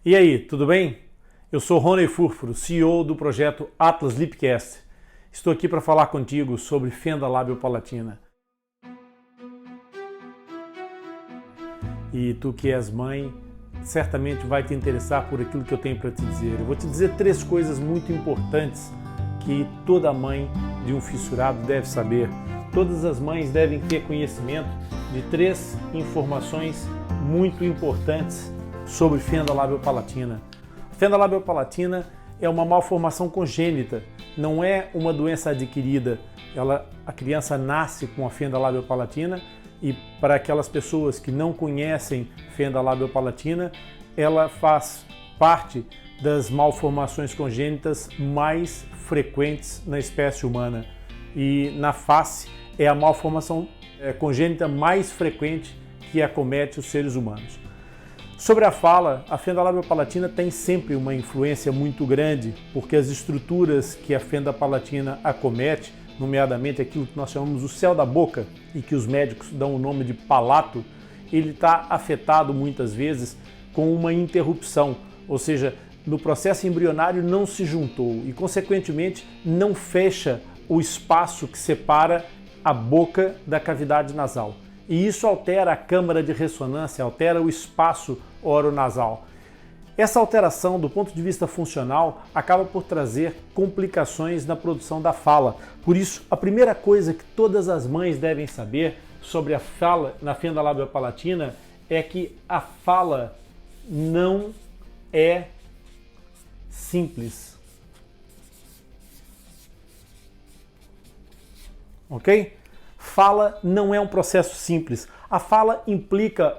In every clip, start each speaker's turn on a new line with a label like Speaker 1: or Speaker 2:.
Speaker 1: E aí, tudo bem? Eu sou Rony Furfuro, CEO do projeto Atlas Lipcast. Estou aqui para falar contigo sobre fenda lábio-palatina. E tu que és mãe, certamente vai te interessar por aquilo que eu tenho para te dizer. Eu vou te dizer 3 coisas muito importantes que toda mãe de um fissurado deve saber. Todas as mães devem ter conhecimento de 3 informações muito importantes sobre fenda lábio-palatina. Fenda lábio-palatina é uma malformação congênita, não é uma doença adquirida. A criança nasce com a fenda lábio-palatina e para aquelas pessoas que não conhecem fenda lábio-palatina, ela faz parte das malformações congênitas mais frequentes na espécie humana. E na face é a malformação congênita mais frequente que acomete os seres humanos. Sobre a fala, a fenda lábio-palatina tem sempre uma influência muito grande, porque as estruturas que a fenda palatina acomete, nomeadamente aquilo que nós chamamos o céu da boca e que os médicos dão o nome de palato, ele está afetado muitas vezes com uma interrupção, ou seja, no processo embrionário não se juntou e, consequentemente, não fecha o espaço que separa a boca da cavidade nasal. E isso altera a câmara de ressonância, altera o espaço oronasal. Essa alteração, do ponto de vista funcional, acaba por trazer complicações na produção da fala. Por isso, a primeira coisa que todas as mães devem saber sobre a fala na fenda lábio-palatina é que a fala não é simples. Ok? Fala não é um processo simples. A fala implica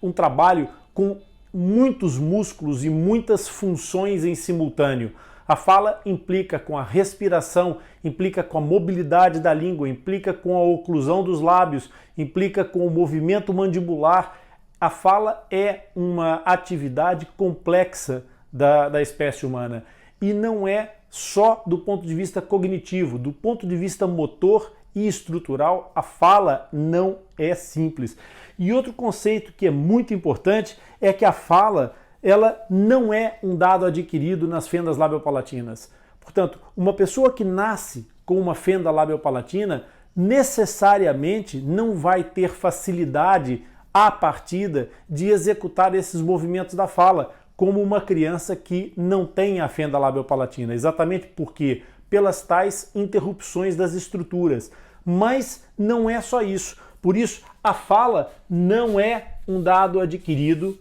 Speaker 1: um trabalho com muitos músculos e muitas funções em simultâneo. A fala implica com a respiração, implica com a mobilidade da língua, implica com a oclusão dos lábios, implica com o movimento mandibular. A fala é uma atividade complexa da espécie humana e não é só do ponto de vista cognitivo, do ponto de vista motor e estrutural, a fala não é simples. E outro conceito que é muito importante é que a fala, ela não é um dado adquirido nas fendas labiopalatinas. Portanto, uma pessoa que nasce com uma fenda labiopalatina necessariamente não vai ter facilidade à partida de executar esses movimentos da fala, como uma criança que não tem a fenda labiopalatina, exatamente porque pelas tais interrupções das estruturas. Mas não é só isso. Por isso, a fala não é um dado adquirido,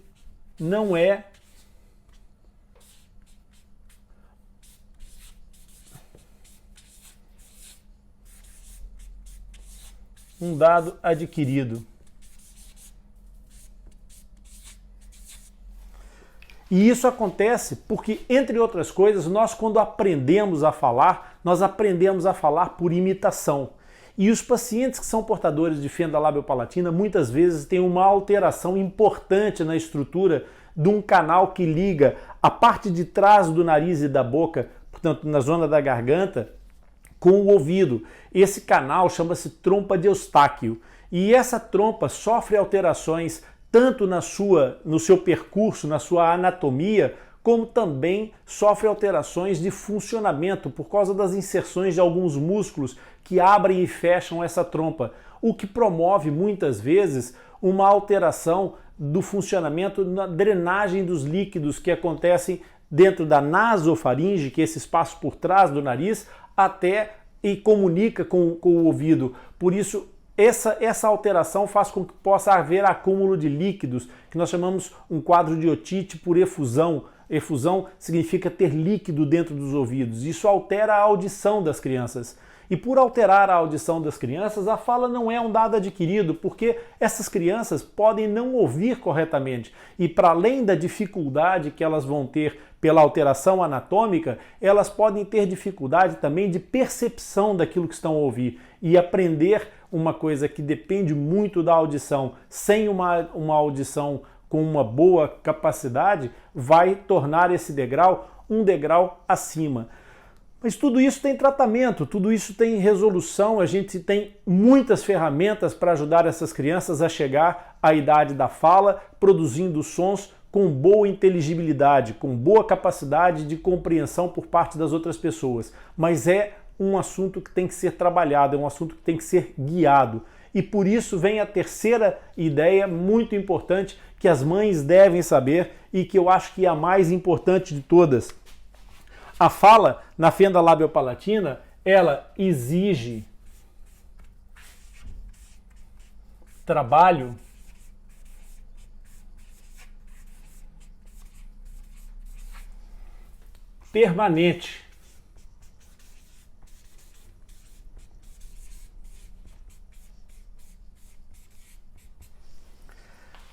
Speaker 1: não é um dado adquirido. E isso acontece porque, entre outras coisas, nós quando aprendemos a falar, nós aprendemos a falar por imitação. E os pacientes que são portadores de fenda lábio-palatina muitas vezes têm uma alteração importante na estrutura de um canal que liga a parte de trás do nariz e da boca, portanto na zona da garganta, com o ouvido. Esse canal chama-se trompa de Eustáquio. E essa trompa sofre alterações tanto no seu percurso, na sua anatomia, como também sofre alterações de funcionamento por causa das inserções de alguns músculos que abrem e fecham essa trompa, o que promove muitas vezes uma alteração do funcionamento na drenagem dos líquidos que acontecem dentro da nasofaringe, que é esse espaço por trás do nariz, até e comunica com o ouvido. Por isso, essa alteração faz com que possa haver acúmulo de líquidos, que nós chamamos um quadro de otite por efusão. Efusão significa ter líquido dentro dos ouvidos. Isso altera a audição das crianças. E por alterar a audição das crianças, a fala não é um dado adquirido, porque essas crianças podem não ouvir corretamente. E para além da dificuldade que elas vão ter pela alteração anatômica, elas podem ter dificuldade também de percepção daquilo que estão a ouvir. E aprender uma coisa que depende muito da audição, sem uma audição com uma boa capacidade, vai tornar esse degrau um degrau acima. Mas tudo isso tem tratamento, tudo isso tem resolução, a gente tem muitas ferramentas para ajudar essas crianças a chegar à idade da fala, produzindo sons com boa inteligibilidade, com boa capacidade de compreensão por parte das outras pessoas, mas é um assunto que tem que ser trabalhado, é um assunto que tem que ser guiado. E por isso vem a terceira ideia muito importante que as mães devem saber e que eu acho que é a mais importante de todas. A fala na fenda labiopalatina, ela exige trabalho permanente.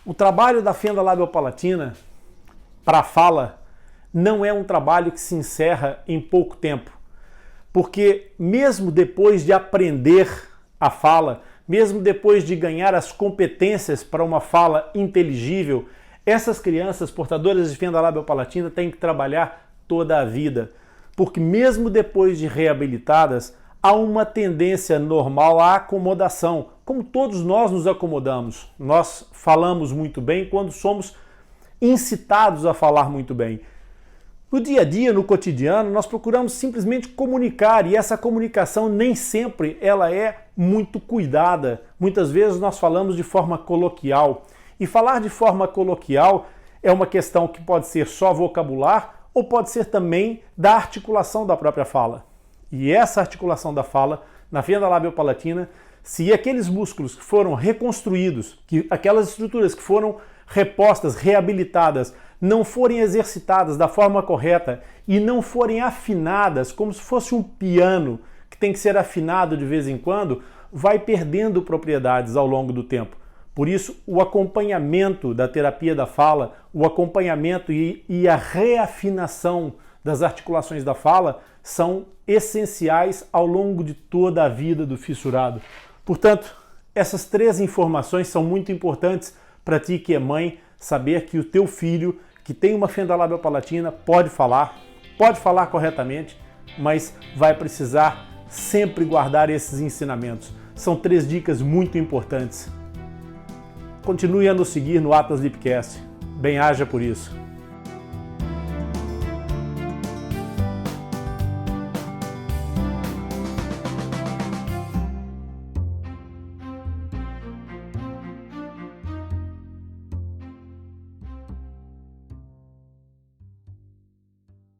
Speaker 1: O trabalho da fenda labiopalatina para a fala não é um trabalho que se encerra em pouco tempo, porque mesmo depois de aprender a fala, mesmo depois de ganhar as competências para uma fala inteligível, essas crianças portadoras de fenda labiopalatina têm que trabalhar toda a vida, porque mesmo depois de reabilitadas, há uma tendência normal à acomodação, como todos nós nos acomodamos. Nós falamos muito bem quando somos incitados a falar muito bem. No dia a dia, no cotidiano, nós procuramos simplesmente comunicar e essa comunicação nem sempre ela é muito cuidada. Muitas vezes nós falamos de forma coloquial e falar de forma coloquial é uma questão que pode ser só vocabular ou pode ser também da articulação da própria fala. E essa articulação da fala, na fenda labiopalatina, se aqueles músculos que foram reconstruídos, que aquelas estruturas que foram repostas, reabilitadas, não forem exercitadas da forma correta e não forem afinadas, como se fosse um piano que tem que ser afinado de vez em quando, vai perdendo propriedades ao longo do tempo. Por isso, o acompanhamento da terapia da fala, o acompanhamento e a reafinação das articulações da fala são essenciais ao longo de toda a vida do fissurado. Portanto, essas três informações são muito importantes para ti que é mãe, saber que o teu filho que tem uma fenda labiopalatina pode falar corretamente, mas vai precisar sempre guardar esses ensinamentos. São três dicas muito importantes. Continue a nos seguir no Atlas Lipcast. Bem-haja por isso.